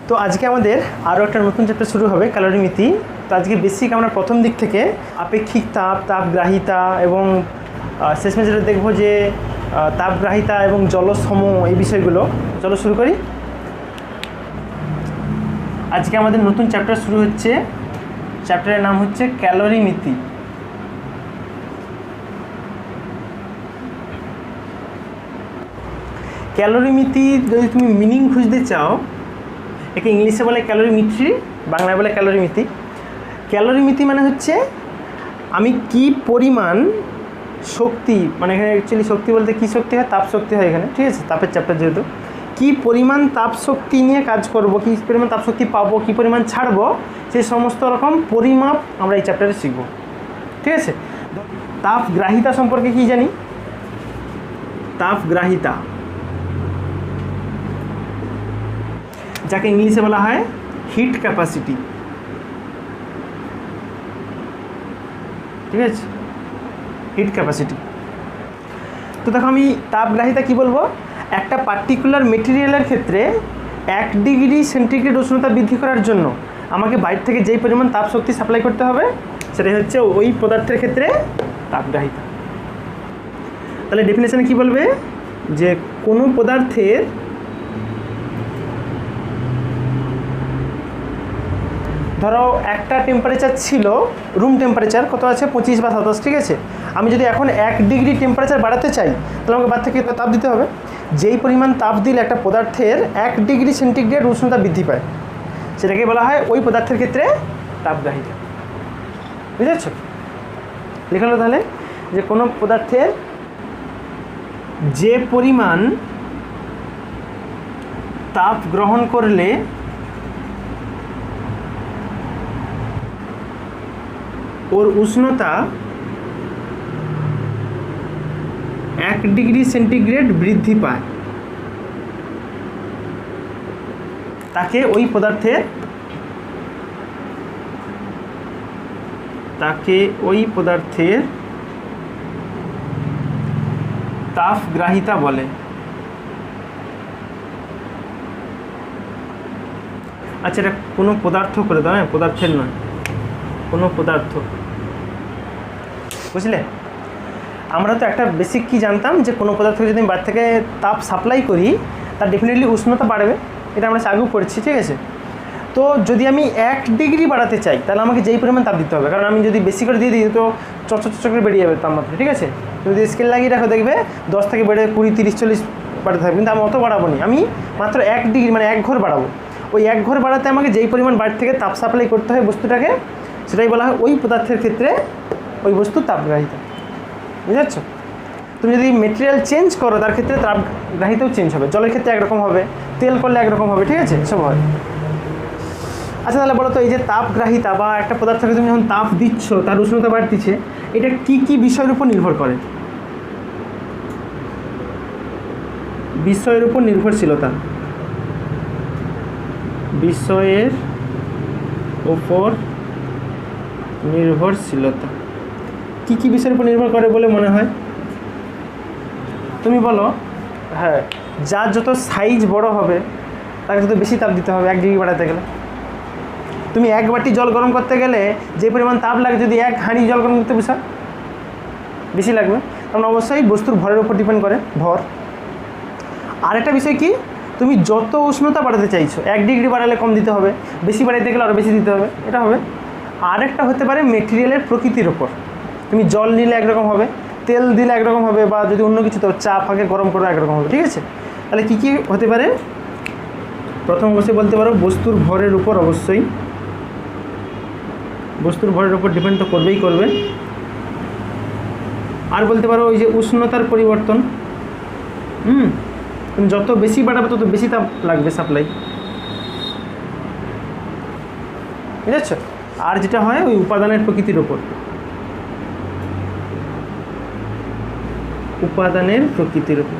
তো আজকে আমাদের আরও একটা নতুন চ্যাপ্টার শুরু হবে ক্যালোরিমিতি। তো আজকে বেসিক আমরা প্রথম দিক থেকে আপেক্ষিক তাপ, তাপগ্রাহিতা এবং শেষমেশ যেটা দেখবো যে তাপগ্রাহিতা এবং জলসম এই বিষয়গুলো। চলো শুরু করি। আজকে আমাদের নতুন চ্যাপ্টার শুরু হচ্ছে, চ্যাপ্টারের নাম হচ্ছে ক্যালোরিমিতি। ক্যালোরিমিতি যদি তুমি মিনিং খুঁজতে চাও, একে ইংলিশে বলে ক্যালোরিমিট্রি, বাংলায় বলে ক্যালোরিমিতি। ক্যালোরিমিতি মানে হচ্ছে আমি কি পরিমাণ শক্তি, মানে এখানে অ্যাকচুয়ালি শক্তি বলতে কী শক্তি হয়, তাপ শক্তি হয় এখানে, ঠিক আছে, তাপের চ্যাপ্টার যেহেতু, কী পরিমাণ তাপ শক্তি নিয়ে কাজ করব, কী পরিমাণ তাপ শক্তি পাবো, কী পরিমাণ ছাড়বো, সেই সমস্ত রকম পরিমাপ আমরা এই চ্যাপ্টারে শিখব, ঠিক আছে। তাপগ্রাহিতা সম্পর্কে কী জানি? তাপগ্রাহিতা, যাকে ইংলিশে বলা হয় হিট ক্যাপাসিটি, ঠিক আছে, হিট ক্যাপাসিটি। তো দেখো আমি তাপগ্রাহিতা কি বলবো, একটা পার্টিকুলার মেটেরিয়ালের ক্ষেত্রে 1 ডিগ্রি সেন্টিগ্রেড উষ্ণতা বৃদ্ধি করার জন্য আমাকে বাইরে থেকে যেই পরিমাণ তাপ শক্তি সাপ্লাই করতে হবে সেটাই হচ্ছে ওই পদার্থের ক্ষেত্রে তাপগ্রাহিতা। তাহলে ডেফিনেশনে কি বলবে, যে কোনো পদার্থের ধরো একটা টেম্পারেচার ছিল, রুম টেম্পারেচার কত আছে 25 বা 27, ঠিক আছে। আমি যদি এখন 1 ডিগ্রি টেম্পারেচার বাড়াতে চাই তাহলে আমাকে বাইরে থেকে তাপ দিতে হবে। যেই পরিমাণ তাপ দিলে একটা পদার্থের 1 ডিগ্রি সেন্টিগ্রেড উষ্ণতা বৃদ্ধি পায় সেটাকে বলা হয় ওই পদার্থের ক্ষেত্রে তাপগ্রাহিতা। বুঝতে পারছো? লেখা হলো তাহলে যে কোনো পদার্থের যে পরিমাণ তাপ গ্রহণ করলে ওর উষ্ণতা 1 ডিগ্রি সেন্টিগ্রেড বৃদ্ধি পায় তাকে ওই পদার্থের তাপগ্রাহিতা বলে। আচ্ছা, এটা কোনো পদার্থ করে দাও, হ্যাঁ, পদার্থের নয়, কোনো পদার্থ, বুঝলে? আমরা তো একটা বেসিক কি জানতাম যে কোনো পদার্থকে যদি আমি বাইরে থেকে তাপ সাপ্লাই করি তার ডেফিনেটলি উষ্ণতা বাড়বে, এটা আমরা আগেও পড়েছি, ঠিক আছে। তো যদি আমি 1 ডিগ্রি বাড়াতে চাই তাহলে আমাকে যেই পরিমাণ তাপ দিতে হবে, কারণ আমি যদি বেশি করে দিয়ে দিই তো চট করে বেরিয়ে যাবে তাপমাত্রা, ঠিক আছে। যদি স্কেল লাগিয়ে রাখো দেখবে 10 থেকে বেড়ে 20, 30, 40 বাড়তে থাকবে, কিন্তু আমি অত বাড়াবো নি, আমি মাত্র 1 ডিগ্রি মানে 1 ঘর বাড়াবো। ওই 1 ঘর বাড়াতে আমাকে যেই পরিমাণ বাইরে থেকে তাপ সাপ্লাই করতে হয় বস্তুটাকে, সেটাই বলা হয় ওই পদার্থের ক্ষেত্রে ওই বস্তু তাপগ্রাহিতা। বুঝতে পারছো? তুমি যদি মেটেরিয়াল চেঞ্জ করো তার ক্ষেত্রে তাপগ্রাহিতাও চেঞ্জ হবে। জলের ক্ষেত্রে একরকম হবে, তেল করলে একরকম হবে, ঠিক আছে, সব হয়। আচ্ছা, তাহলে বলো তো এই যে তাপগ্রাহিতা বা একটা পদার্থকে তুমি যখন তাপ দিচ্ছ তার উষ্ণতা বাড়তিছে, এটা কি কি বিষয়ের উপর নির্ভর করে? বিষয়ের উপর নির্ভরশীলতা, বিষয়ের উপর নির্ভরশীলতা কি কি বিষয়ের উপর নির্ভর করে বলে মনে হয়? তুমি বলো। হ্যাঁ, যার যত সাইজ বড় হবে তাকে তত বেশি তাপ দিতে হবে 1 ডিগ্রি বাড়াতে গেলে। তুমি 1 বাটি জল গরম করতে গেলে যে পরিমাণ তাপ লাগে, যদি 1 হাঁড়ি জল গরম করতে বসা বেশি লাগবে, কারণ অবশ্যই বস্তুর ভরের উপর ডিপেন্ড করে ভর। আরেকটা বিষয় কি, তুমি যত উষ্ণতা বাড়াতে চাইছো 1 ডিগ্রি বাড়ালে কম দিতে হবে, বেশি বাড়াতে গেলে আরও বেশি দিতে হবে, এটা হবে। আরেকটা হতে পারে মেটেরিয়ালের প্রকৃতির ওপর, তুমি জল নিলে একরকম হবে, তেল দিলে একরকম হবে, বা যদি অন্য কিছু তো চা ফাঁকে গরম করে একরকম হবে, ঠিক আছে। তাহলে কী কী হতে পারে? প্রথম অবশ্যই বলতে পারো বস্তুর ভরের উপর, অবশ্যই বস্তুর ভরের উপর ডিপেন্ড তো করবেই করবে। আর বলতে পারো ওই যে উষ্ণতার পরিবর্তন, তুমি যত বেশি বাড়াবে তত বেশি তাপ লাগবে সাপ্লাই, বুঝেছো। আর যেটা হয় ওই উপাদানের প্রকৃতির ওপর, উপাদানের প্রকৃতির উপর।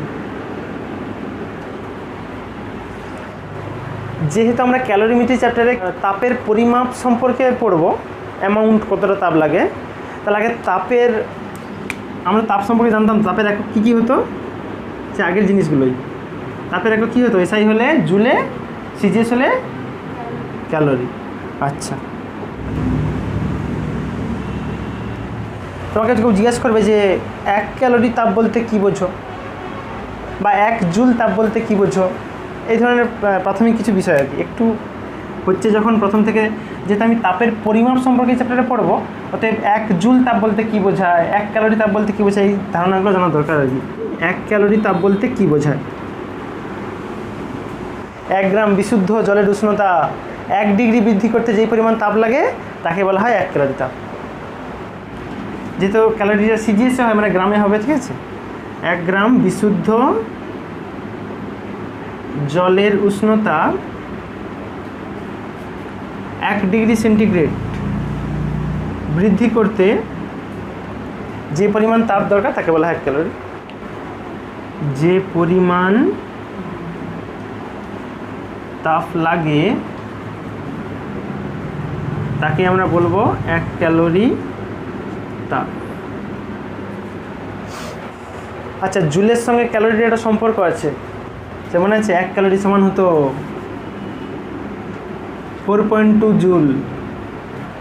যেহেতু আমরা ক্যালোরিমিট্রি চ্যাপ্টারে তাপের পরিমাপ সম্পর্কে পড়ব, অ্যামাউন্ট কতটা তাপ লাগে, তাহলে আগে তাপের, আমরা তাপ সম্পর্কে জানতাম তাপের একক কী কী হতো, সে আগের জিনিসগুলোই। তাপের একক কী হতো, এসআই হলে জুলে, সিজিএস হলে ক্যালোরি। আচ্ছা, তোমাকে কেউ জিজ্ঞেস করবে যে 1 ক্যালোরি তাপ বলতে কী বোঝো, বা 1 জুল তাপ বলতে কী বোঝো, এই ধরনের প্রাথমিক কিছু বিষয় আর কি একটু হচ্ছে যখন প্রথম থেকে, যেহেতু আমি তাপের পরিমাপ সম্পর্কে চ্যাপ্টারে পড়বো, অতএব 1 জুল তাপ বলতে কী বোঝায়, 1 ক্যালোরি তাপ বলতে কী বোঝায়, এই ধারণাগুলো জানা দরকার আর কি। 1 ক্যালোরি তাপ বলতে কী বোঝায়? 1 গ্রাম বিশুদ্ধ জলের উষ্ণতা 1 ডিগ্রি বৃদ্ধি করতে যেই পরিমাণ তাপ লাগে তাকে বলা হয় 1 ক্যালোরি তাপ। যেহেতু ক্যালোরিটা সিজিএসে হয়, মানে গ্রামে হবে, ঠিক আছে। 1 গ্রাম বিশুদ্ধ জলের উষ্ণতা 1 ডিগ্রি সেন্টিগ্রেড বৃদ্ধি করতে যে পরিমাণ তাপ দরকার তাকে বলা হয় 1 ক্যালোরি। যে পরিমাণ তাপ লাগে তাকে আমরা বলবো 1 ক্যালোরি তাপ। আচ্ছা, জুলের সঙ্গে ক্যালোরির একটা সম্পর্ক আছে, যেমন আছে 1 ক্যালোরি সমান হতো 4.2 জুল।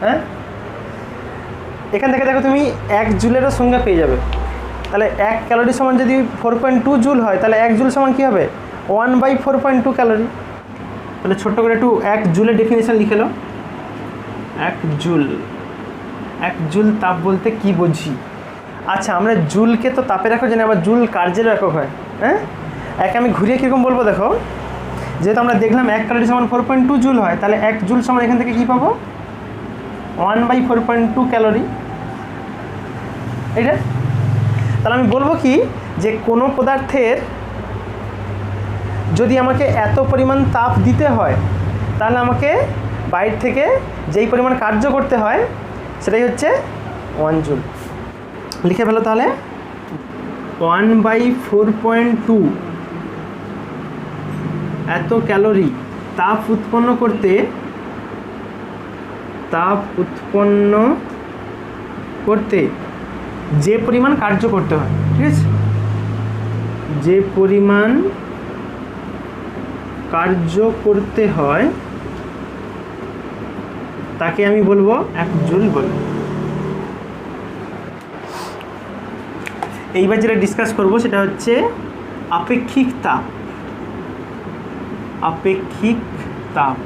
হ্যাঁ, এখান থেকে দেখো তুমি 1 জুলেরও সংজ্ঞা পেয়ে যাবে। তাহলে 1 ক্যালোরি সমান যদি 4.2 জুল হয়, তাহলে 1 জুল সমান কী হবে? 1/4.2 ক্যালোরি। তাহলে ছোট্ট করে একটু 1 জুলের ডেফিনেশন লিখে নাও। 1 জুল, 1 জুল তাপ বলতে কি বুঝি? আচ্ছা, আমরা জুলকে তো তাপের একক জানি, আবার জুল কার্যের একক হয়। হ্যাঁ, আমি ঘুরিয়ে কীরকম বলবো দেখো, যেহেতু আমরা দেখলাম 1 ক্যালোরি সমান 4.2 জুল হয়, তাহলে 1 জুল সমান এখান থেকে কী পাবো? 1/4.2 ক্যালোরি। এইটা তাহলে আমি বলবো কি, যে কোনো পদার্থের যদি আমাকে এত পরিমাণ তাপ দিতে হয়, তাহলে আমাকে বাইরে থেকে যেই পরিমাণ কার্য করতে হয় সেটাই হচ্ছে 1 জুল। লিখে ফেলো তাহলে। 1/4.2 এত ক্যালোরি তাপ উৎপন্ন করতে যে পরিমাণ কার্য করতে হয়, ঠিক আছে, যে পরিমাণ কার্য করতে হয় তাকে আমি বলবো 1 জুল বলবো। এইবার যেটা ডিসকাস করব সেটা হচ্ছে আপেক্ষিক তাপ। আপেক্ষিক তাপ,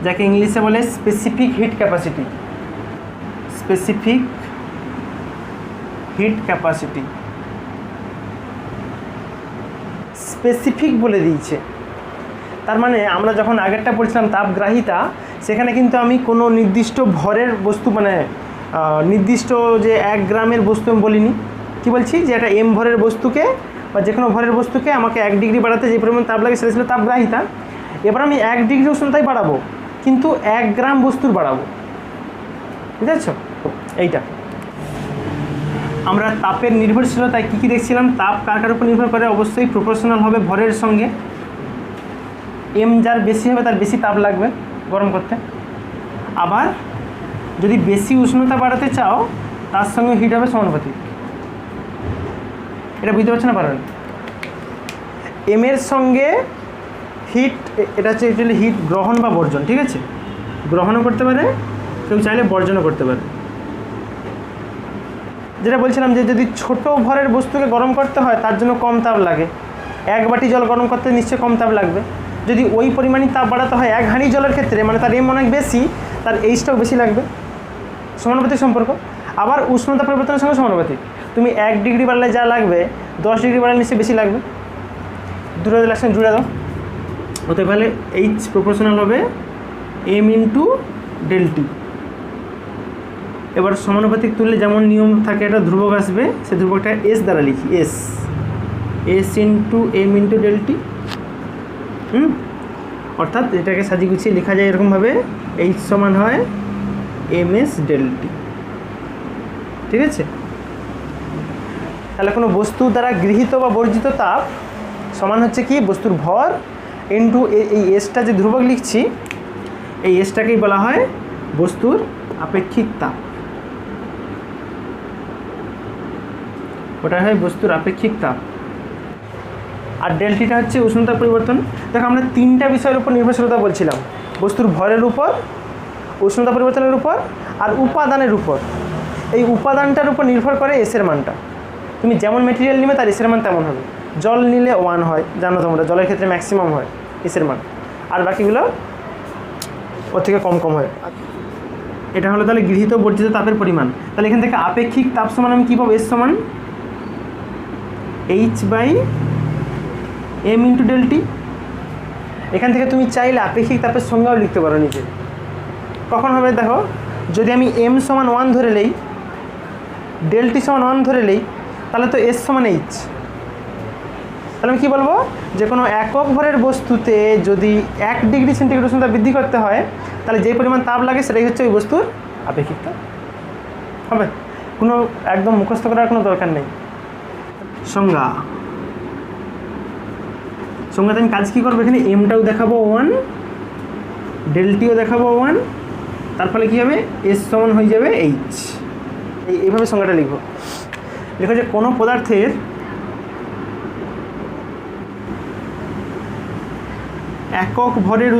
যাকে ইংলিশে বলে specific hit capacity. Specific hit capacity, specific বলে দিয়েছে। তার মানে আমরা যখন আগেরটা পড়ছিলাম তাপগ্রাহিতা, সেখানে কিন্তু আমি কোনো নির্দিষ্ট ভরের বস্তু, মানে নির্দিষ্ট যে 1 গ্রামের বস্তু আমি বলিনি। কী বলছি, যে একটা m ভরের বস্তুকে বা যে কোনো ভরের বস্তুকে আমাকে 1 ডিগ্রি বাড়াতে যে পরিমাণ তাপ লাগে সেটা ছিল তাপগ্রাহিতা। এবার আমি 1 ডিগ্রি উষ্ণতায় বাড়াবো, কিন্তু 1 গ্রাম বস্তুর বাড়াবো, বুঝতে পারছো? এইটা আমরা তাপের নির্ভরশীলতায় কী কী দেখছিলাম। তাপ কার উপর নির্ভর করে? অবশ্যই প্রপোর্শনাল হবে ভরের সঙ্গে। m যার বেশি হবে তার বেশি তাপ লাগবে গরম করতে। আবার যদি বেশি উষ্ণতা বাড়াতে চাও, তার সঙ্গে হিট হবে সমানুপাতিক। এটা বুঝতে পারছো না? পারেন m এর সঙ্গে হিট, এটা হচ্ছে অ্যাকচুয়ালি হিট গ্রহণ বা বর্জন, ঠিক আছে। গ্রহণও করতে পারে, কেউ চাইলে বর্জনও করতে পারে। যেটা বলছিলাম যে যদি ছোট ভরের বস্তুকে গরম করতে হয় তার জন্য কম তাপ লাগে। 1 বাটি জল গরম করতে নিশ্চয়ই কম তাপ লাগবে। যদি ওই পরিমাণই তাপ বাড়াতে হয় 1 হাঁড়ি জলের ক্ষেত্রে, মানে তার m অনেক বেশি, তার এইচটাও বেশি লাগবে। সমানুপাতিক সম্পর্ক। আবার উষ্ণতা পরিবর্তনের সঙ্গে সমানুপাতিক। তুমি 1 ডিগ্রি বাড়লে যা লাগবে 10 ডিগ্রি বাড়লে নিশ্চয়ই বেশি লাগবে। দুটো রিলেশন জুড়ে দাও, হতে পারলে এইচ প্রপোর্শনাল হবে m ইন্টু ডেল টি। এবার সমানুপাতিক তুললে যেমন নিয়ম থাকে, একটা ধ্রুবক আসবে, সেই ধ্রুবকটা এস দ্বারা লিখি, s into m into del t. অর্থাৎ এটাকে সাজিয়ে গুছিয়ে লেখা যায় এরকমভাবে, এইচ সমান হয় এমএস ডেল টি, ঠিক আছে। তাহলে কোনো বস্তু দ্বারা গৃহীত বা বর্জিত তাপ সমান হচ্ছে কি, বস্তুর ভর ইন্টু এই এসটা যে ধ্রুবক লিখছি, এই এসটাকেই বলা হয় বস্তুর আপেক্ষিক তাপ। ওটা হয় বস্তুর আপেক্ষিক তাপ। আর ডেলটিটা হচ্ছে উষ্ণতা পরিবর্তন। দেখো আমরা 3টা বিষয়ের উপর নির্ভরশীলতা বলছিলাম। বস্তুর ভরের উপর, উষ্ণতা পরিবর্তনের উপর আর উপাদানের উপর। এই উপাদানটার উপর নির্ভর করে এসের মানটা। তুমি যেমন মেটেরিয়াল নিবে তার এসের মান তেমন হবে। জল নিলে 1 হয়, জানো তোমরা, জলের ক্ষেত্রে ম্যাক্সিমাম হয় এসের মান, আর বাকিগুলো ওর থেকে কম কম হয়। এটা হলো তাহলে গৃহীত বর্জিত তাপের পরিমাণ। তাহলে এখান থেকে আপেক্ষিক তাপ সমান আমি কী পাবো? এস সমান H/m ইন্টু ΔT। এখান থেকে তুমি চাইলে আপেক্ষিক তাপের সংজ্ঞাও লিখতে পারো নিচে। কখন হবে দেখো, যদি আমি m সমান 1 ধরে নেই, ΔT সমান 1 ধরে নেই, তাহলে তো S সমান H। তাহলে আমি কী বলবো, যে কোনো একক ভরের বস্তুতে যদি 1 ডিগ্রি সেন্টিগ্রেড উষ্ণতা বৃদ্ধি করতে হয়, তাহলে যে পরিমাণ তাপ লাগে সেটাই হচ্ছে ওই বস্তুর আপেক্ষিক তাপ। হবে, কোনো একদম মুখস্থ করার কোনো দরকার নেই। সংজ্ঞাতে আমি কাজ কী করবো, এখানে এমটাও দেখাবো 1, ΔTও দেখাবো 1, তার ফলে কী হবে, S সমান হয়ে যাবে H। এইভাবে সংজ্ঞাটা লিখো। লিখো যে কোনো পদার্থের একক ভরের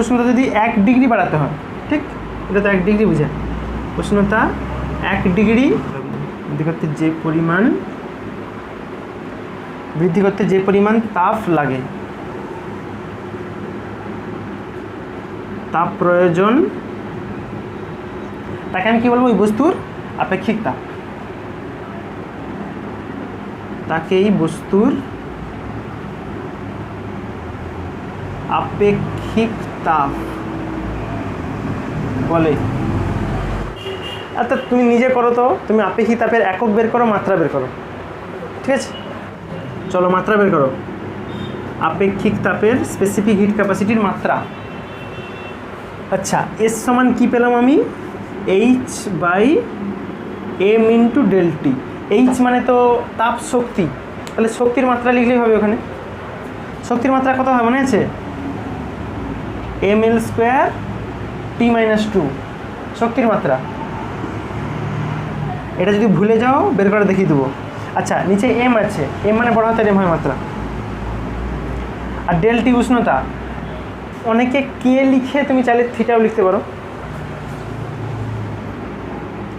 উষ্ণতা যদি 1 ডিগ্রি বাড়াতে হয়, ঠিক, এটা তো 1 ডিগ্রি বোঝায়, উষ্ণতা 1 ডিগ্রি বৃদ্ধি করতে যে পরিমাণ তাপ লাগে, তাপ প্রয়োজন, তাকে আমি কী বলবো, ওই বস্তুর আপেক্ষিক তাপ। তাকেই বস্তুর আপেক্ষিক তাপ বলে। অর্থাৎ তুমি নিজে করো তো, তুমি আপেক্ষিক তাপের একক বের করো, মাত্রা বের করো, ঠিক আছে? চলো মাত্রা বের করো। আপেক্ষিক তাপের স্পেসিফিক হিট ক্যাপাসিটির মাত্রা। আচ্ছা, এস সমান কী পেলাম আমি? H/m into ΔT। H মানে তো তাপ শক্তি, তাহলে শক্তির মাত্রা লিখলেই হবে। ওখানে শক্তির মাত্রা কত হয় মনে আছে? mL² T-2 শক্তির মাত্রা। এটা যদি ভুলে যাও বের করে দেখিয়ে দেবো। আচ্ছা, নিচে m আছে, m মানে বড় হাতের m হয় মাত্রা। আর ΔT উষ্ণতা, অনেকে কে লিখে তুমি চাইলে থিটাও লিখতে পারো,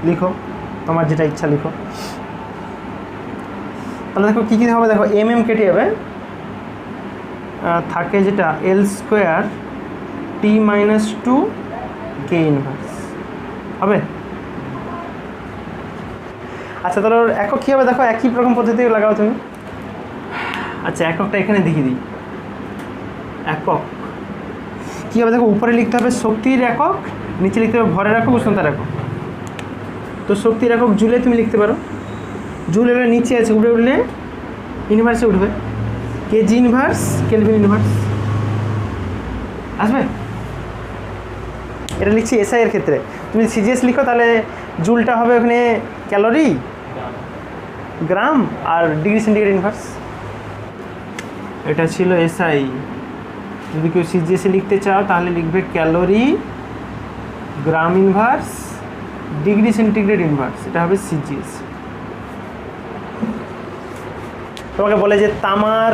লিখো তোমার যেটা ইচ্ছা লিখো। তাহলে দেখো কী কী হবে, দেখো mm কেটে যাবে, থাকে যেটা L² T-2 K ইনভার্স হবে। আচ্ছা, তাহলে একক কী হবে দেখো, একই রকম পদ্ধতি লাগাও তুমি। আচ্ছা, এককটা এখানে দেখিয়ে দিই। একক কী হবে দেখো, উপরে লিখতে হবে শক্তির একক, নিচে লিখতে হবে ভরের একক, উষ্ণতার একক। তো শক্তির একক জুলে তুমি লিখতে পারো, জুল এলে নিচে আছে, উপরে উঠলে ইনভার্সে উঠবে, কেজি ইনভার্স কেলভিন ইনভার্স আসবে। এটা লিখছি এসআই এর ক্ষেত্রে। তুমি সিজিএস লিখো তাহলে জুলটা হবে ওখানে ক্যালোরি, গ্রাম আর ডিগ্রি সেন্টিগ্রেড ইনভার্স। এটা ছিল এসআই। যদি কেউ সিজিএসে লিখতে চাও তাহলে লিখবে ক্যালোরি, গ্রাম ইনভার্স, ডিগ্রি সেন্টিগ্রেড ইনভার্স, এটা হবে সিজিএস। তোমাকে বলে যে তামার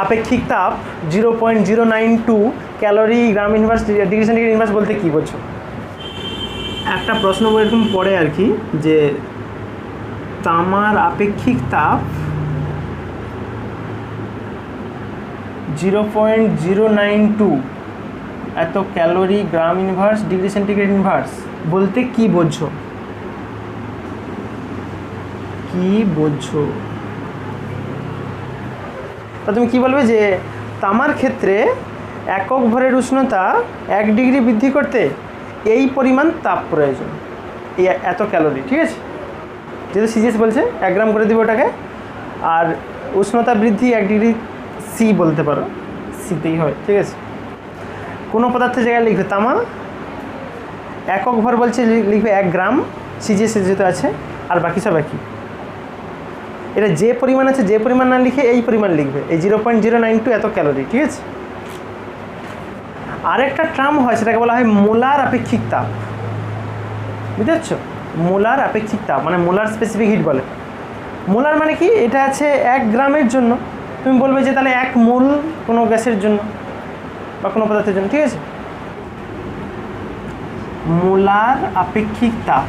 আপেক্ষিক তাপ 0.092 ক্যালোরি, গ্রাম ইনভার্স, ডিগ্রি সেন্টিগ্রেড ইনভার্স বলতে কী বোঝো? একটা প্রশ্ন এরকম পড়ে আর কি, যে তামার আপেক্ষিক তাপ 0.092 এত ক্যালোরি, গ্রাম ইনভার্স, ডিগ্রি সেন্টিগ্রেড ইনভার্স বলতে কী বোঝো? তা তুমি কি বলবে যে তামার ক্ষেত্রে একক ভরের উষ্ণতা 1 ডিগ্রি বৃদ্ধি করতে এই পরিমাণ তাপ প্রয়োজন, এই এত ক্যালোরি, ঠিক আছে? যেহেতু সিজিএস বলছে 1 গ্রাম করে দিবে ওটাকে, আর উষ্ণতা বৃদ্ধি 1 ডিগ্রি সি বলতে পারো, সিতেই হয়, ঠিক আছে? কোনো পদার্থের জায়গায় লিখবে তামা, একক ভর বলছে লিখবে 1 গ্রাম, সিজিএস যেহেতু আছে, আর বাকি সব একই। এটা যে পরিমাণ আছে, যে পরিমাণ না লিখে এই পরিমাণ লিখবে, এই 0.092 এত ক্যালোরি, ঠিক আছে? আরেকটা টার্ম হয়, সেটাকে বলা হয় মোলার আপেক্ষিক তাপ, বুঝতে পারছো? মোলার আপেক্ষিক তাপ মানে মোলার স্পেসিফিক হিট বলে। মোলার মানে কি, এটা আছে 1 গ্রামের জন্য, তুমি বলবে যে তাহলে 1 মোল কোনো গ্যাসের জন্য বা কোনো পদার্থের জন্য, ঠিক আছে। মোলার আপেক্ষিক তাপ,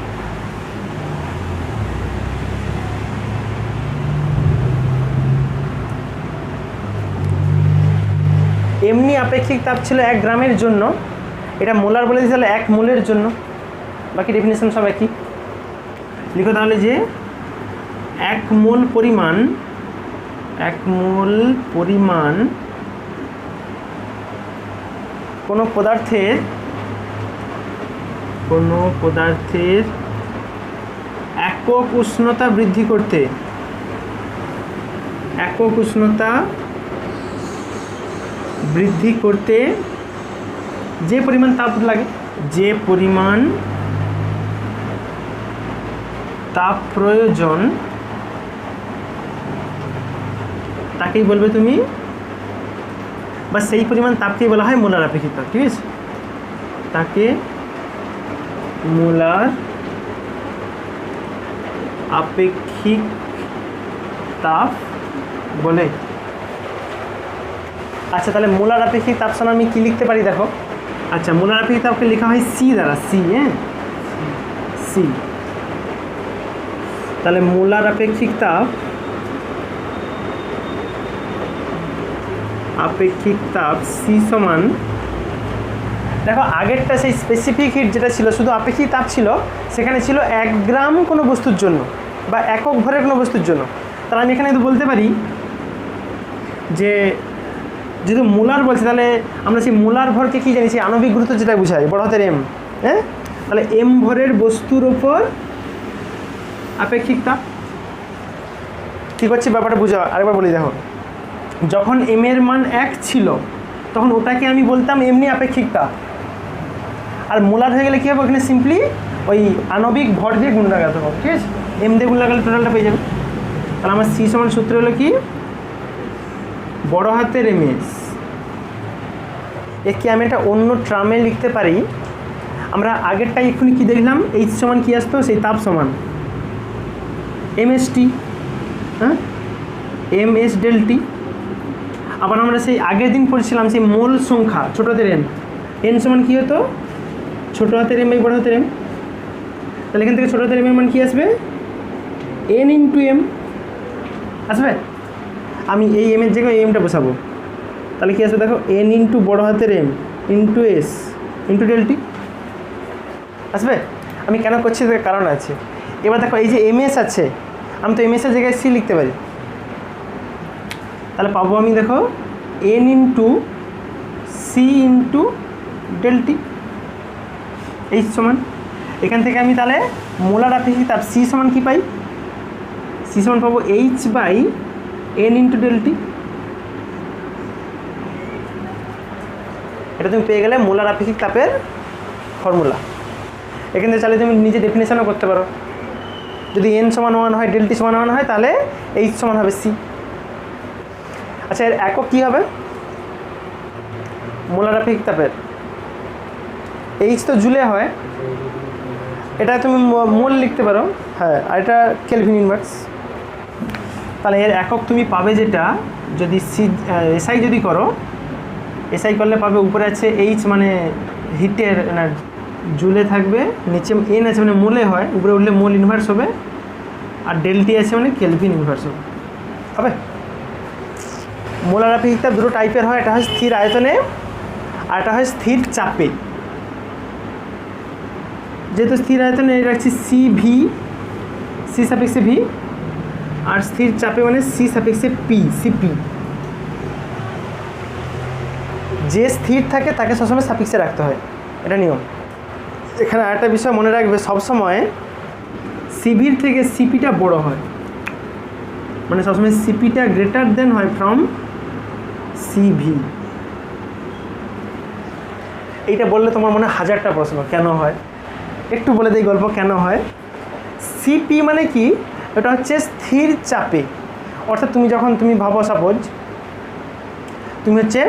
এমনি আপেক্ষিক তাপ ছিল 1 গ্রামের জন্য, এটা মোলার বলে দিয়েছে তাহলে 1 মোলের জন্য, বাকি ডেফিনেশন সব একই। লিখো তাহলে যে 1 মোল পরিমাণ কোনো পদার্থের একক উষ্ণতা বৃদ্ধি করতে, যে পরিমাণ তাপ লাগে, যে পরিমাণ তাপ প্রয়োজন তাকেই বলবে তুমি, বা সেই পরিমাণ তাপকেই বলা হয় মোলার আপেক্ষিক তাপ, ঠিক আছে। তাকে মোলার আপেক্ষিক তাপ বলে। আচ্ছা, তাহলে মোলার আপেক্ষিক তাপ শোনা আমি কি লিখতে পারি দেখো। আচ্ছা, মোলার আপেক্ষিক তাপকে লেখা হয় সি দ্বারা, সি, হ্যাঁ, সি। তাহলে মোলার আপেক্ষিক তাপ সি সমান, দেখো আগেরটা সেই স্পেসিফিক হিট যেটা ছিল শুধু আপেক্ষিক তাপ ছিল, সেখানে ছিল 1 গ্রাম কোনো বস্তুর জন্য বা একক ভরের কোনো বস্তুর জন্য। তাহলে আমি এখানে কিন্তু বলতে পারি যে যেহেতু মোলার বলছে, তাহলে আমরা সেই মোলার ভরকে কী জানি, সেই আণবিক গুরুত্ব যেটা বোঝায় বড় হাতের এম, হ্যাঁ, তাহলে এম ভরের বস্তুর ওপর আপেক্ষিক তাপ। কী করছি ব্যাপারটা বুঝা, আরেকবার বলি দেখো। যখন এম এর মান 1 ছিল তখন ওটাকে আমি বলতাম এমনি আপেক্ষিক তাপ, আর মোলার হয়ে গেলে কী হবে, ওখানে সিম্পলি ওই আণবিক ভর দিয়ে গুণ লাগাতে হবে, ঠিক আছে। এম দিয়ে গুণ লাগালে টোটালটা পেয়ে যাবে। তাহলে আমার সি সমান সূত্র হলো কি, বড় হাতের এম এস। একে আমি একটা অন্য ট্রামে লিখতে পারি। আমরা আগেরটাই এক্ষুনি কী দেখলাম, এইচ সমান কী আসতো, সেই তাপ সমান এমএসটি, হ্যাঁ, এমএস ডেল টি। আবার আমরা সেই আগের দিন পড়েছিলাম সেই মোল সংখ্যা ছোটো হাতের এন সমান কী হতো, ছোটো হাতের এম বাই বড় হাতের এম। তাহলে এখান থেকে ছোটো হাতের এম এর মান কী আসবে, এন ইন্টু এম আসবে। আমি এই এমের জায়গায় এমটা বসাবো, তাহলে কী আসবে দেখো, এন ইন্টু বড় হাতের M into s into del t আসবে। আমি কেন করছি তার কারণ আছে। এবার দেখো এই যে এমএস আছে, আমি তো এমএসের জায়গায় সি লিখতে পারি। তাহলে পাবো আমি দেখো n into c into del t, h সমান, এখান থেকে আমি তাহলে মোলার আপেক্ষিক তাপ সি সমান কী পাই, সি সমান পাবো h by n into del t. এটা তুমি পেয়ে গেলে মোলার আপেক্ষিক তাপের ফর্মুলা। এখান থেকে চাইলে তুমি নিজে ডেফিনেশনও করতে পারো। যদি এন সমান 1 হয়, ডেল টি সমান 1 হয়, তাহলে এইচ সমান হবে সি। আচ্ছা, এর একক কী হবে মোলার আপেক্ষিক তাপের, এইচ তো জুলে হয়, এটা তুমি মোল লিখতে পারো, হ্যাঁ, আর এটা কেলভিন ইনভার্স। তাহলে এর একক তুমি পাবে যেটা, যদি সি এসআই যদি করো, এসআই করলে পাবে উপরে আছে এইচ মানে হিটের না জুলে থাকবে, নিচে এন আছে মানে মোলে হয়, উপরে উঠলে মোল ইনভার্স হবে, আর ডেলটি আছে মানে কেলভিন ইনভার্স হবে। মোলার আপেক্ষিক তাপ দুটো টাইপের হয়, এটা হয় স্থির আয়তনে আর এটা হয় স্থির চাপে। যেহেতু স্থির আয়তনে রাখছি সি ভি, সি সাপেক্ষে ভি, আর স্থির চাপে মানে সি সাপেক্ষে পি, সিপি। যে স্থির থাকে তাকে সবসময় সাপেক্ষে রাখতে হয়, এটা নিয়ম। এখানে আরেকটা বিষয় মনে রাখবে, সবসময় সিভির থেকে সিপিটা বড় হয়, মানে সবসময় সিপিটা গ্রেটার দেন হয় ফ্রম সিভি। এইটা বললে তোমার মনে 1000টা প্রশ্ন কেন হয়, একটু বলে দিই গল্প কেন হয়। সিপি মানে কি, এটা হচ্ছে স্থির চাপে, অর্থাৎ তুমি ভাবো সাপোজ তুমি হচ্ছে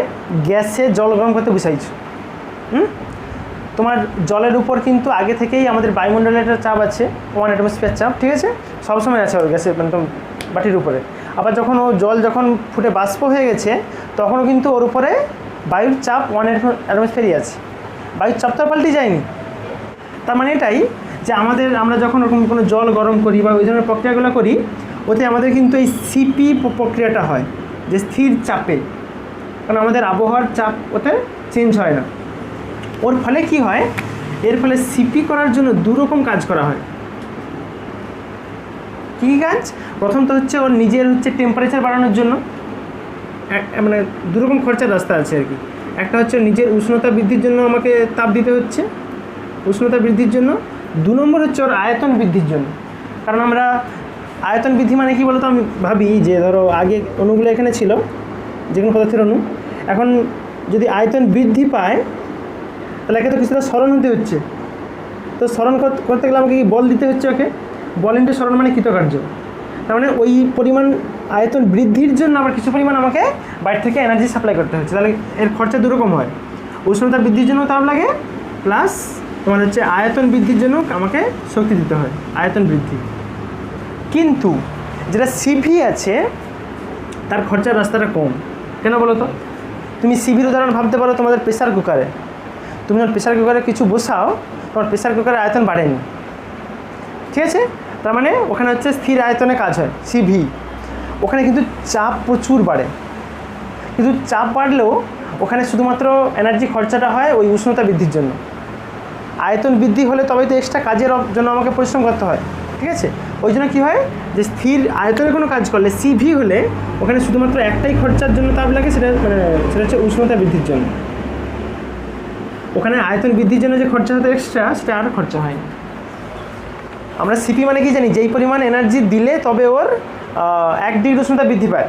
গ্যাসে জল গরম করতে বসাইছো, তোমার জলের উপর কিন্তু আগে থেকেই আমাদের বায়ুমণ্ডলের একটা চাপ আছে, 1 অ্যাটমসফিয়ার চাপ, ঠিক আছে, সবসময় আছে ওর গ্যাসে মানে বাটির উপরে। আবার যখন জল যখন ফুটে বাষ্প হয়ে গেছে তখনও কিন্তু ওর উপরে বায়ুর চাপ 1 অ্যাটমসফিয়ারই আছে, বায়ুর চাপ তো পাল্টে যায়নি। তার মানে এটাই যে আমরা যখন ওরকম কোনো জল গরম করি বা ওই ধরনের প্রক্রিয়াগুলো করি, ওতে আমাদের কিন্তু এই সিপি প্রক্রিয়াটা হয়, যে স্থির চাপে, কারণ আমাদের আবহাওয়ার চাপ ওতে চেঞ্জ হয় না। ওর ফলে কি হয়, এর ফলে সিপি করার জন্য দুরকম কাজ করা হয়। কী কাজ? প্রথম তো হচ্ছে ওর নিজের টেম্পারেচার বাড়ানোর জন্য, মানে দুরকম খরচার রাস্তা আছে আর কি। একটা হচ্ছে নিজের উষ্ণতা বৃদ্ধির জন্য আমাকে তাপ দিতে হচ্ছে, উষ্ণতা বৃদ্ধির জন্য। 2 নম্বর হচ্ছে ওর আয়তন বৃদ্ধির জন্য। কারণ আমরা আয়তন বৃদ্ধি মানে কি বলতো, আমি ভাবি যে ধরো আগে অণুগুলো এখানে ছিল, যে কোনো পদার্থের অণু, এখন যদি আয়তন বৃদ্ধি পায় তাহলে একে তো কিছুটা স্মরণ হতে হচ্ছে। তো স্মরণ করতে গেলে আমাকে কি বল দিতে হচ্ছে, ওকে বল ইন্টু স্মরণ মানে কৃতকার্য। তার মানে ওই পরিমাণ আয়তন বৃদ্ধির জন্য আবার কিছু পরিমাণ আমাকে বাইরে থেকে এনার্জি সাপ্লাই করতে হচ্ছে। তাহলে এর খরচা দুরকম হয়, উষ্ণতা বৃদ্ধির জন্য তাপ লাগে, প্লাস তোমার হচ্ছে আয়তন বৃদ্ধির জন্য আমাকে শক্তি দিতে হয়, আয়তন বৃদ্ধি। কিন্তু যেটা সিভি আছে তার খরচার রাস্তাটা কম। কেন বলো তো? তুমি সিভির উদাহরণ ভাবতে পারো তোমাদের প্রেসার কুকারে। তুমি যখন প্রেসার কুকারে কিছু বসাও, তোমার প্রেসার কুকারের আয়তন বাড়েনি, ঠিক আছে? তার মানে ওখানে হচ্ছে স্থির আয়তনে কাজ হয়, সিভি। ওখানে কিন্তু চাপ প্রচুর বাড়ে, কিন্তু চাপ বাড়লেও ওখানে শুধুমাত্র এনার্জি খরচাটা হয় ওই উষ্ণতা বৃদ্ধির জন্য। আয়তন বৃদ্ধি হলে তবেই তো এক্সট্রা কাজের জন্য আমাকে পরিশ্রম করতে হয়, ঠিক আছে? ওই জন্য কী হয়, যে স্থির আয়তনে কোনো কাজ করলে সিভি হলে ওখানে শুধুমাত্র একটাই খরচার জন্য তাপ লাগে, সেটা হচ্ছে উষ্ণতা বৃদ্ধির জন্য। ওখানে আয়তন বৃদ্ধির জন্য যে খরচা হতো এক্সট্রা, সেটা আর খরচা হয় না। আমরা সিপি মানে কি জানি, যেই পরিমাণ এনার্জি দিলে তবে ওর 1 ডিগ্রি উষ্ণতা বৃদ্ধি পায়।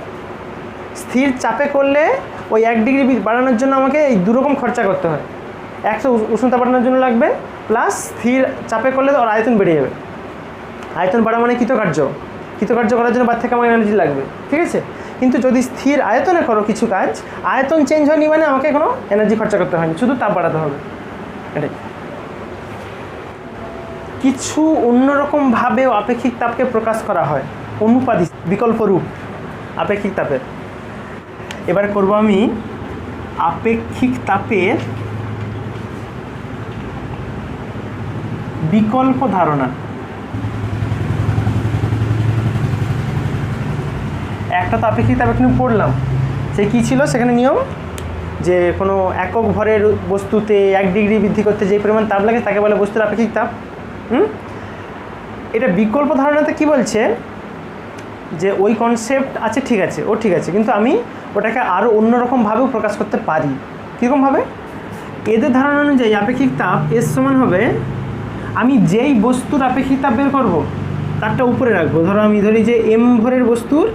স্থির চাপে করলে ওই 1 ডিগ্রি বাড়ানোর জন্য আমাকে এই দুরকম খরচা করতে হয়। একটা উষ্ণতা বাড়ানোর জন্য লাগবে, প্লাস স্থির চাপে করলে ওর আয়তন বেড়ে যাবে। আয়তন বাড়া মানে কৃতকার্য করার জন্য বাদ থেকে আমার এনার্জি লাগবে, ঠিক আছে? কিন্তু যদি স্থির আয়তনে করো কিছু কাজ, আয়তন চেঞ্জ হয়নি মানে আমাকে কোনো এনার্জি খরচা করতে হয়নি, শুধু তাপ বাড়াতে হবে, এটাই। কিছু অন্যরকমভাবেও আপেক্ষিক তাপকে প্রকাশ করা হয়, অনুপাদিত বিকল্প রূপ আপেক্ষিক তাপের। এবার করব আমি আপেক্ষিক তাপের বিকল্প ধারণা। একটা তো আপেক্ষিক তাপ এখানে পড়লাম, সে কী ছিল সেখানে নিয়ম, যে কোনো একক ভরের বস্তুতে 1 ডিগ্রি বৃদ্ধি করতে যে পরিমাণ তাপ লাগে তাকে বলে বস্তুর আপেক্ষিক তাপ। এটা বিকল্প ধারণাতে কি বলছে, যে ওই কনসেপ্ট আছে, ঠিক আছে, ও ঠিক আছে, কিন্তু আমি ওটাকে আরও অন্যরকমভাবেও প্রকাশ করতে পারি। কীরকমভাবে? এদের ধারণা অনুযায়ী আপেক্ষিক তাপ এর সমান হবে, আমি যেই বস্তুর আপেক্ষিক তাপ বের করবো তারটা উপরে রাখবো। ধরো আমি ধরি যে এম ভরের বস্তুর,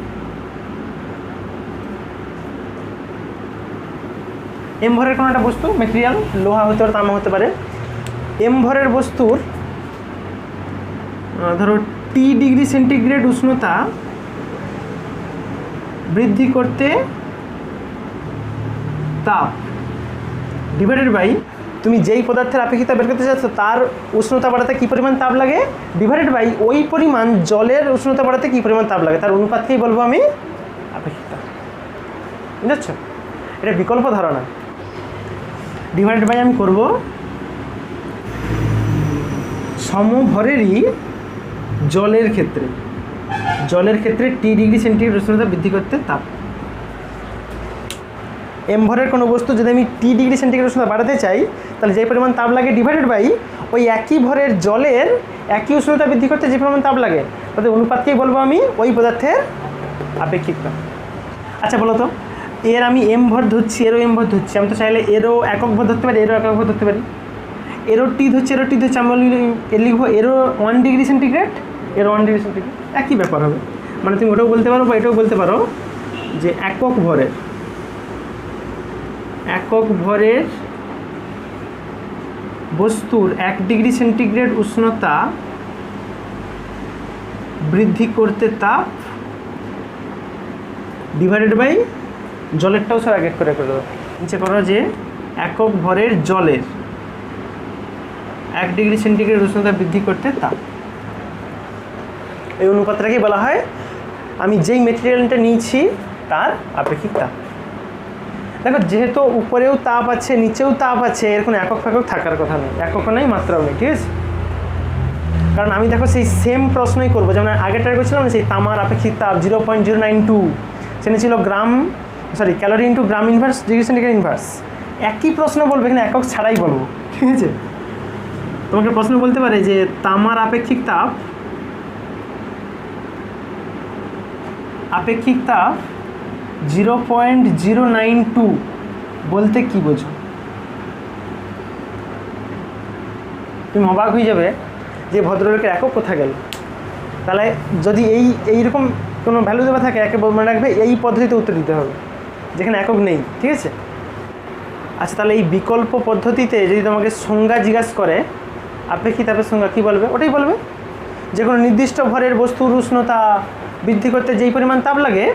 এম ভরের কোনো একটা বস্তু, মেটেরিয়াল, লোহা হতে পারে, তামা হতে পারে, এম ভরের বস্তুর ধরো টি ডিগ্রি সেন্টিগ্রেড উষ্ণতা বৃদ্ধি করতে তাপ ডিভাইডেড বাই তুমি যেই পদার্থের আপেক্ষিক তাপ বের করতে চাচ্ছ তার উষ্ণতা বাড়াতে কী পরিমাণ তাপ লাগে, ডিভাইডেড বাই ওই পরিমাণ জলের উষ্ণতা বাড়াতে কী পরিমাণ তাপ লাগে, তার অনুপাতকেই বলবো আমি আপেক্ষিক তাপ। বুঝছ? এটা বিকল্প ধারণা। ডিভাইডেড বাই আমি করব সমভরেরই জলের ক্ষেত্রে টি ডিগ্রি সেন্টিগ্রেড উষ্ণতা বৃদ্ধি করতে তাপ। এম ভরের কোনো বস্তু যদি আমি টি ডিগ্রি সেন্টিগ্রেড উষ্ণতা বাড়াতে চাই, তাহলে যে পরিমাণ তাপ লাগে ডিভাইডেড বাই ওই একই ভরের জলের একই উষ্ণতা বৃদ্ধি করতে যে পরিমাণ তাপ লাগে, তাদের অনুপাতকেই বলবো আমি ওই পদার্থের আপেক্ষিক তাপ। আচ্ছা বলো তো, এর আমি এম ভর ধরছি, এরও এম ভর ধরছি, আমি তো চাইলে এরও একক ভর ধরতে পারি, এরও একক ভর ধরতে পারি। এরও টি ধরছি, আমি লিখবো এরও 1 ডিগ্রি সেন্টিগ্রেড, এরও 1 ডিগ্রি সেন্টিগ্রেড, একই ব্যাপার হবে। মানে তুমি ওটাও বলতে পারো বা এটাও বলতে পারো যে একক ভরের বস্তুর 1 ডিগ্রি সেন্টিগ্রেড উষ্ণতা বৃদ্ধি করতে তাপ ডিভাইডেড বাই জলেরটাও সব এক করে দেবো। নিচে করো যে একক ভরের জলের 1 ডিগ্রি সেন্টিগ্রেড উষ্ণতা বৃদ্ধি করতে তাপ। এই অনুপাতটাকেই বলা হয় আমি যেই মেটেরিয়ালটা নিয়েছি তার আপেক্ষিক তাপ। দেখো যেহেতু উপরেও তাপ আছে নিচেও তাপ আছে, এর কোনো একক ফেকক থাকার কথা নেই, একক নেই মাত্রাও নেই, ঠিক আছে। কারণ আমি দেখো সেই সেম প্রশ্নই করবো, যেমন আগেরটা করেছিলাম সেই তামার আপেক্ষিক তাপ 0.092, সেটা ছিল ক্যালোরি ইন্টু গ্রাম ইনভার্স ডিগ্রি সেন্টিগ্রেড ইনভার্স। একই প্রশ্ন বলবে, এখানে একক ছাড়াই বলবো, ঠিক আছে। তোমাকে প্রশ্ন বলতে পারে যে তামার আপেক্ষিক তাপ 0.092 বলতে কি বোঝো? তুমি অবাক হয়ে যাবে যে ভদ্রলোকের একক কোথা গেল। তাহলে যদি এইরকম কোনো ভ্যালু দেওয়া থাকে, একে মনে রাখবে এই পদ্ধতিতে উত্তর দিতে হবে যেখানে একক নেই, ঠিক আছে। আচ্ছা, তাহলে এই বিকল্প পদ্ধতিতে যদি তোমাকে সংজ্ঞা জিজ্ঞাসা করে আপেক্ষিক তাপের সংজ্ঞা কী বলবে? ওটাই বলবে যে কোনো নির্দিষ্ট ভরের বস্তুর উষ্ণতা বৃদ্ধি করতে যেই পরিমাণ তাপ লাগে,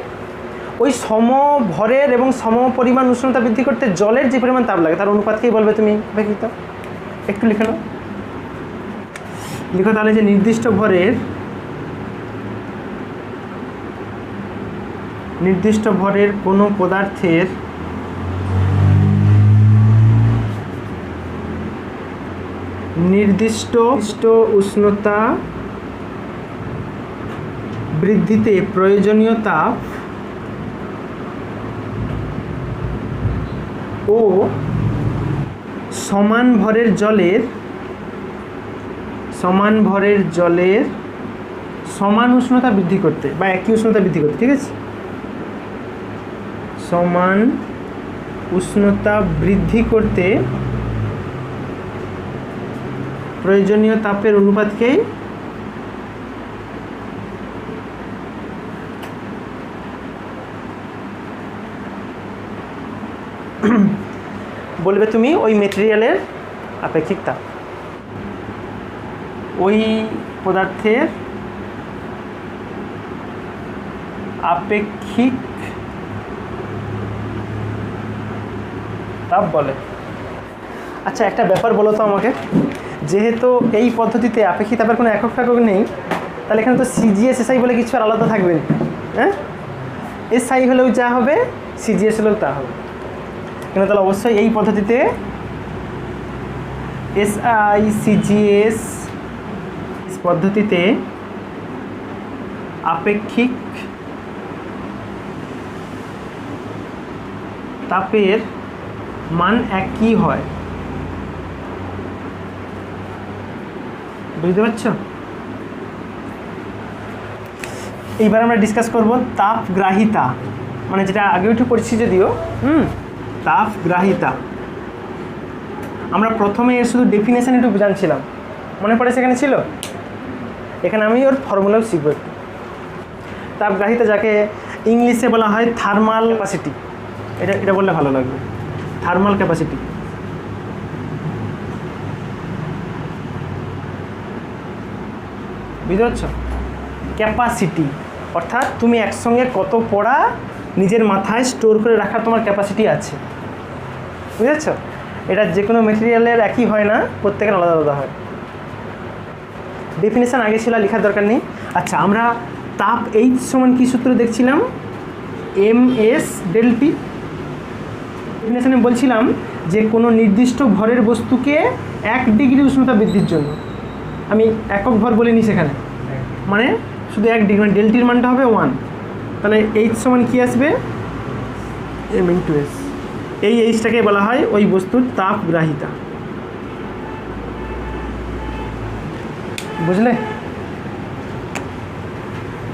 ওই সম ভরের এবং সম পরিমাণ উষ্ণতা বৃদ্ধি করতে জলের যে পরিমাণ তাপ লাগে তার অনুপাতকেই বলবে তুমি আপেক্ষিক তাপ। একটু লিখে নাও, লিখো তাহলে যে নির্দিষ্ট ভরের কোনো পদার্থের নির্দিষ্ট উষ্ণতা বৃদ্ধিতে প্রয়োজনীয় তাপ ও সমান ভরের জলের সমান উষ্ণতা বৃদ্ধি করতে বা একই উষ্ণতা বৃদ্ধি করতে, ঠিক আছে, সমান উষ্ণতা বৃদ্ধি করতে প্রয়োজনীয় তাপের অনুপাতকেই বলবে তুমি ওই মেটেরিয়ালের আপেক্ষিক তাপ, ওই পদার্থের আপেক্ষিক তাপ বলে। আচ্ছা, একটা ব্যাপার বলো তো আমাকে, যেহেতু এই পদ্ধতিতে আপেক্ষিক তাপের কোনো একক ফেকক নেই, তাহলে এখানে তো সিজিএস এসআই বলে কিছু আর আলাদা থাকবে না। হ্যাঁ, এসআই হলেও যা হবে, সিজিএস হলেও তা হবে। কিন্তু তাহলে অবশ্যই এই পদ্ধতিতে এসআই সিজিএস পদ্ধতিতে আপেক্ষিক তাপের মান একই হয়, বুঝতে পারছো? এইবার আমরা ডিসকাস করব তাপগ্রাহিতা, মানে যেটা আগে একটু পড়ছি যদিও। তাপগ্রাহিতা আমরা প্রথমে এর শুধু ডেফিনেশন একটু জানছিলাম, মনে পড়ে সেখানে ছিল। এখানে আমি ওর ফর্মুলাও শিখব একটু। তাপগ্রাহিতা যাকে ইংলিশে বলা হয় থার্মাল ক্যাপাসিটি, এটা বললে ভালো লাগবে, থার্মাল ক্যাপাসিটি। বুঝতে পারছো? ক্যাপাসিটি অর্থাৎ তুমি একসঙ্গে কত পড়া নিজের মাথায় স্টোর করে রাখার তোমার ক্যাপাসিটি আছে, বুঝেছ? এটা যে কোনো মেটেরিয়ালের একই হয় না, প্রত্যেকের আলাদা আলাদা হয়। ডেফিনেশন আগে ছিল, লেখার দরকার নেই। আচ্ছা, আমরা তাপ এইচ সমান কী সূত্র দেখছিলাম? MS del T. ডেফিনেশনে বলছিলাম যে কোনো নির্দিষ্ট ভরের বস্তুকে 1 ডিগ্রি উষ্ণতা বৃদ্ধির জন্য, আমি একক ভর বলিনি সেখানে, মানে শুধু 1 ডিগ্রি, মানে ডেলটির মানটা হবে 1। তাহলে এইচ সমান কী আসবে? M into s. এই এইচটাকে বলা হয় ওই বস্তুর তাপগ্রাহিতা, বুঝলে?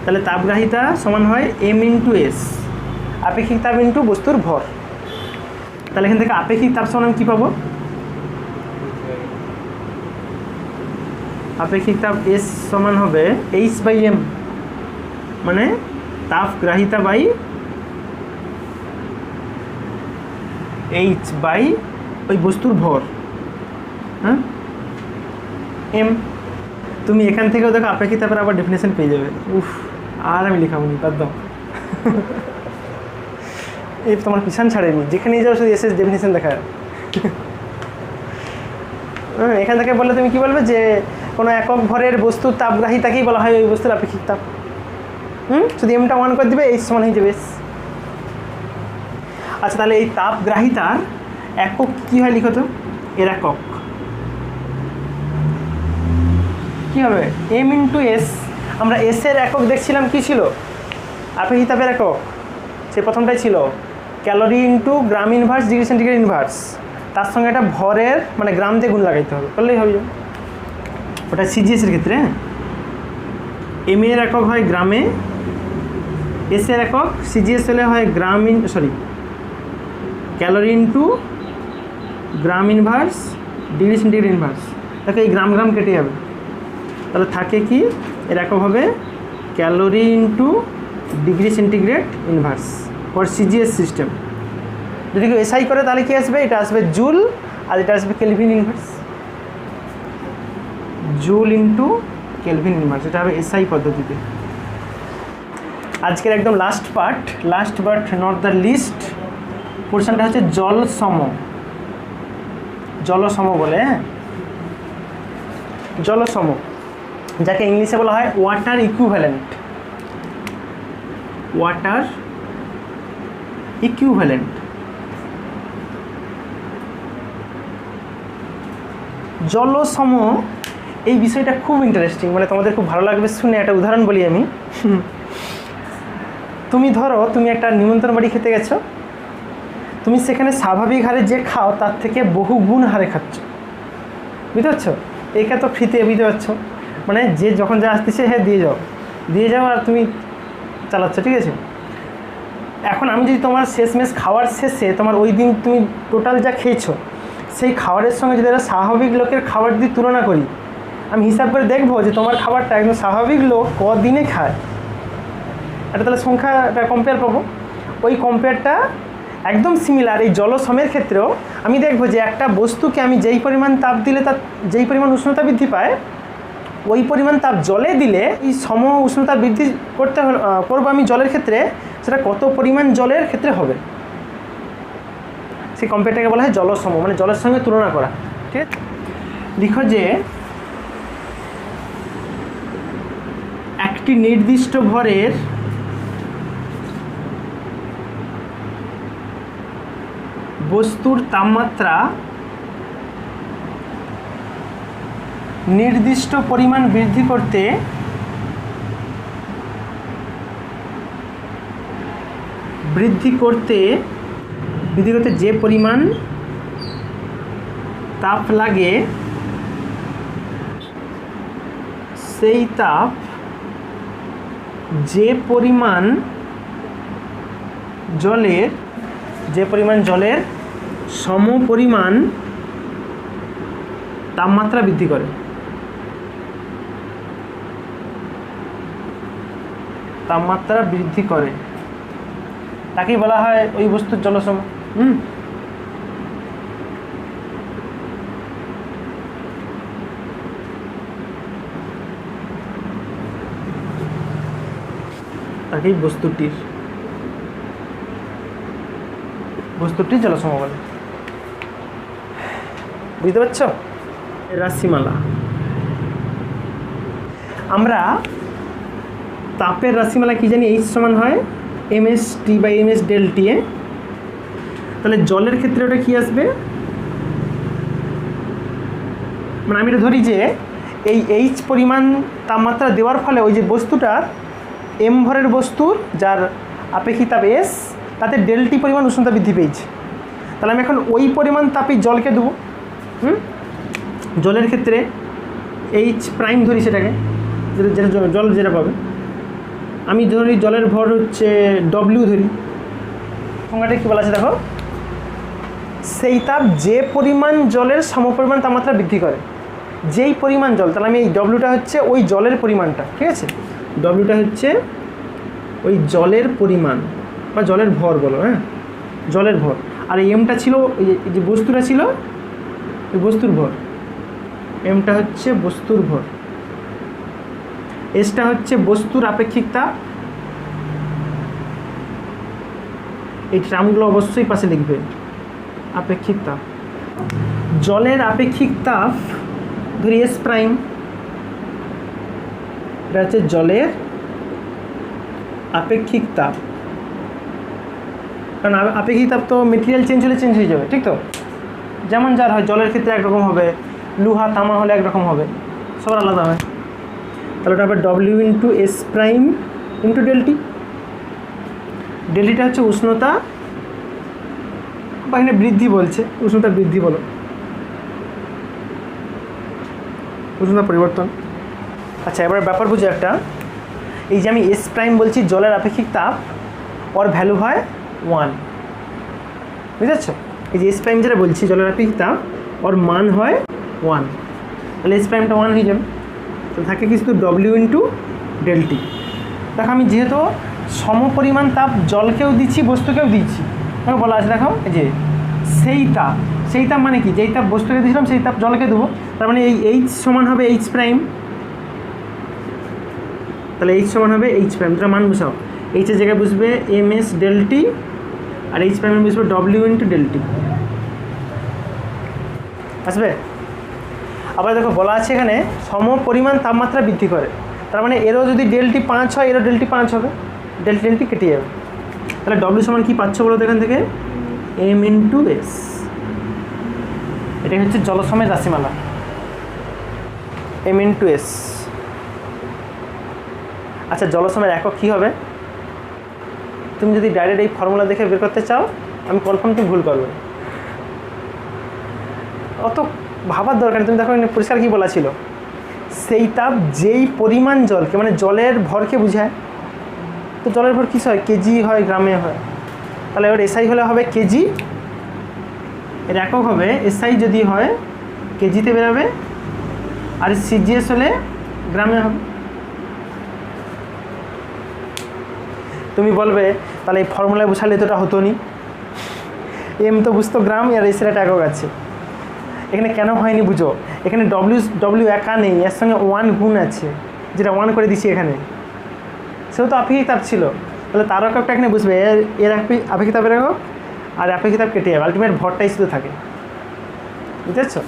তাহলে তাপগ্রাহিতা সমান হয় এম ইন্টু এস, আপেক্ষিক তাপ ইন্টু বস্তুর ভর। তাহলে এখান থেকে আপেক্ষিক তাপ সমান আমি কী পাবো? আপেক্ষিক তাপ এস সমান হবে এইচ বাই এম, মানে তাপগ্রাহিতা বাই এইচ বাই ওই বস্তুর ভর। হ্যাঁ, এম। তুমি এখান থেকেও দেখো আপেক্ষিক তাপের আবার ডেফিনেশন পেয়ে যাবে। উফ, আর আমি লেখাবো নি, বাদ দাও। এই তোমার পিছন ছাড়েনি, যেখানেই যাও শুধু এসএস ডেফিনেশন দেখা। হ্যাঁ, এখান থেকে বললে তুমি কি বলবে যে কোনো একক ভরের বস্তুর তাপগ্রাহিতাকেই বলা হয় ওই বস্তুর আপেক্ষিক তাপ। যদি এমটা 1 করে দিবে এইচ সমান হয়ে যাবে এস। আচ্ছা, তাহলে এই তাপগ্রাহিতার একক কী হয় লিখো তো, এর একক কী হবে, এম ইন্টু এস। আমরা এসের একক দেখছিলাম কী ছিল, আপেক্ষিক তাপের একক, সে প্রথমটাই ছিল ক্যালোরি ইন্টু গ্রাম ইনভার্স ডিগ্রি সেন্টিগ্রেড ইনভার্স, তার সঙ্গে একটা ভরের মানে গ্রাম দিয়ে গুণ লাগাইতে হবে, করলেই হবে। ওটা সিজিএসের ক্ষেত্রে এম এর একক হয় গ্রামে, এস এর একক সিজিএস হলে হয় গ্রাম ক্যালোরি ইন্টু গ্রাম ইনভার্স ডিগ্রি সেন্টিগ্রেড ইনভার্স। তাকে এই গ্রাম গ্রাম কেটে যাবে, তাহলে থাকে কি এর একক হবে calorie into degree centigrade inverse for CGS system. যদি কেউ এসআই করে তাহলে কি আসবে, এটা আসবে জুল, আর এটা আসবে kelvin inverse, joule into kelvin inverse, এটা হবে এসআই পদ্ধতিতে। আজকের একদম last but not the least পোর্শনটা হচ্ছে জলসম বলে, হ্যাঁ, জলসম, যাকে ইংলিশে বলা হয় ওয়াটার ইকুইভ্যালেন্ট। জলসম এই বিষয়টা খুব ইন্টারেস্টিং, মানে তোমাদের খুব ভালো লাগবে শুনে। একটা উদাহরণ বলি আমি। তুমি ধরো তুমি একটা নিমন্ত্রণ বাড়ি খেতে গেছো, তুমি সেখানে স্বাভাবিক হারে যে খাও তার থেকে বহু গুণ হারে খাচ্ছ, বুঝতে পারছো? একে তো ফ্রিতে বুঝতে পারছো, মানে যে যখন যা আসতেছে হ্যাঁ দিয়ে যাও আর তুমি চালাচ্ছ, ঠিক আছে? এখন আমি যদি তোমার শেষমেশ খাওয়ার শেষে তোমার ওই দিন তুমি টোটাল যা খেয়েছো সেই খাবারের সঙ্গে যদি একটা স্বাভাবিক লোকের খাবার যদি তুলনা করি, আমি হিসাব করে দেখবো যে তোমার খাবারটা একদম স্বাভাবিক লোক কদিনে খায়, এটা তাহলে সংখ্যাটা কম্পেয়ার পাবো। ওই কম্পেয়ারটা একদম সিমিলার এই জলসমের ক্ষেত্রেও আমি দেখবো যে একটা বস্তুকে আমি যেই পরিমাণ তাপ দিলে তার যেই পরিমাণ উষ্ণতা বৃদ্ধি পায়, ওই পরিমাণ তাপ জলে দিলে এই সম উষ্ণতা বৃদ্ধি করবো আমি জলের ক্ষেত্রে, সেটা কত পরিমাণ জলের ক্ষেত্রে হবে, সেই কম্পেয়ারটাকে বলা হয় জলসম, মানে জলের সঙ্গে তুলনা করা। ঠিক আছে, লিখো যে একটি নির্দিষ্ট ভরের বস্তুর তাপমাত্রা নির্দিষ্ট পরিমাণ বৃদ্ধি করতে যে পরিমাণ তাপ লাগে সেই তাপ যে পরিমাণ জলের সম পরিমাণ তাপমাত্রা বৃদ্ধি করে। তাকেই বলা হয় ওই বস্তুর জলসম। তাকেই বস্তুটির জলসম বলে, বুঝতে পারছো? রাশিমালা, আমরা তাপের রাশিমালা কি জানি, এইচ সমান হয় ms/ms∆T। তাহলে জলের ক্ষেত্রে ওটা কি আসবে, মানে আমি এটা ধরি যে এই এইচ পরিমাণ তাপমাত্রা দেওয়ার ফলে ওই যে বস্তুটার এম ভরের বস্তুর যার আপেক্ষিক তাপ এস, তাতে ∆T পরিমাণ উষ্ণতা বৃদ্ধি পেয়েছে। তাহলে আমি এখন ওই পরিমাণ তাপই জলকে দেবো। জলের ক্ষেত্রে এইচ প্রাইম ধরি, সেটাকে যেটা জল যেটা পাবে, আমি ধরি জলের ভর হচ্ছে ডব্লিউ ধরি। সংজ্ঞাটা কী বলা আছে দেখো, সেই তাপ যে পরিমাণ জলের সমপরিমাণ তাপমাত্রা বৃদ্ধি করে, যেই পরিমাণ জল, তাহলে আমি এই ডব্লিউটা হচ্ছে ওই জলের পরিমাণটা, ঠিক আছে? ডব্লিউটা হচ্ছে ওই জলের পরিমাণ বা জলের ভর বলো, হ্যাঁ, জলের ভর। আর এই এমটা ছিল এই যে বস্তুটা ছিল ওই বস্তুর ভর, এমটা হচ্ছে বস্তুর ভর, এসটা হচ্ছে বস্তুর আপেক্ষিক তাপ। এই টার্মগুলো অবশ্যই পাশে লিখবে, আপেক্ষিক তাপ। জলের আপেক্ষিক তাপ ধরি এস প্রাইম, এটা হচ্ছে জলের আপেক্ষিক তাপ, কারণ আপেক্ষিক তাপ তো মেটেরিয়াল চেঞ্জ হলে চেঞ্জ হয়ে যাবে, ঠিক তো? যেমন যার হয়, জলের ক্ষেত্রে একরকম হবে, লোহা তামা হলে একরকম হবে, সবার আলাদা হয়। তাহলে ওটা হবে W into S prime into delta T. ডেলটিটা হচ্ছে উষ্ণতা, বা এখানে বৃদ্ধি বলছে, উষ্ণতা বৃদ্ধি বলো, উষ্ণতা পরিবর্তন। আচ্ছা, এবার ব্যাপার বুঝো একটা, এই যে আমি এস প্রাইম বলছি জলের আপেক্ষিক তাপ, ওর ভ্যালু হয় 1, বুঝতে পারছো? এই যে এস প্রাইম যেটা বলছি জলের আপেক্ষিক তাপ, ওর মান হয় 1, তাহলে এস প্রাইমটা 1 হয়ে যাবে। তো থাকে কি শুধু ডব্লিউ ইন্টু ডেলটি। দেখো আমি যেহেতু সমপরিমাণ তাপ জলকেও দিচ্ছি বস্তুকেও দিচ্ছি, দেখো বলা আছে, দেখো এই যে সেই তাপ মানে কি, যেই তাপ বস্তুকে দিয়েছিলাম সেই তাপ জলকে দেবো, তার মানে এই এইচ সমান হবে এইচ প্রাইম, তাহলে এইচ সমান হবে এইচ প্রাইম, তোরা মান বসাও, এইচের জায়গায় বুঝবে এম এস ডেলটি, আর এইচ প্রাইমে বুঝবে ডব্লিউ ইন্টু ডেলটি, আসবে। আবার দেখো বলা আছে এখানে সমপরিমাণ তাপমাত্রা বৃদ্ধি করে, তার মানে এরও যদি ডেলটি 5 হয়, এরও ডেলটি 5 হবে, ডেলটি কেটে যাবে। তাহলে ডব্লিউ সমান কি পাচ্ছ বলো তো এখান থেকে, এম ইন্টু এস। এটাই হচ্ছে জলসমের রাশিমালা, এম ইন্টু এস। আচ্ছা, জলসমের একক কী হবে? তুমি যদি ডাইরেক্ট এই ফর্মুলা দেখে বের করতে চাও, আমি কনফার্ম তুমি ভুল করবে, অত ভাবার দরকার। তুমি দেখো পরিষ্কার কী বলা ছিল, সেই তাপ যেই পরিমাণ জলকে, মানে জলের ভরকে বোঝায়, তো জলের ভর কিস হয়, কেজি হয়, গ্রামে হয়, তাহলে এবার এসআই হলে হবে কেজি, এর একক হবে এসআই যদি হয় কেজিতে বেরোবে, আর সিজিএস হলে গ্রামে হবে। তুমি বলবে তাহলে এই ফর্মুলায় বসালে তো এটা হতো নি, এম তো বুঝতো গ্রাম, আর এসের একটা একক আছে। এখানে কেন হয়নি বুঝো, এখানে ডব্লিউ একা নেই, এর সঙ্গে 1 গুণ আছে, যেটা 1 করে দিচ্ছি এখানে, সেও তো আপেক্ষিক তাপ ছিল, তাহলে তার এককটা এখানে বুঝবে, এর আপেক্ষিক তাপের একক, আর আপেক্ষিক তাপ কেটে যাবে, আলটিমেট ভরটাই শুধু থাকে, বুঝতে পারছো?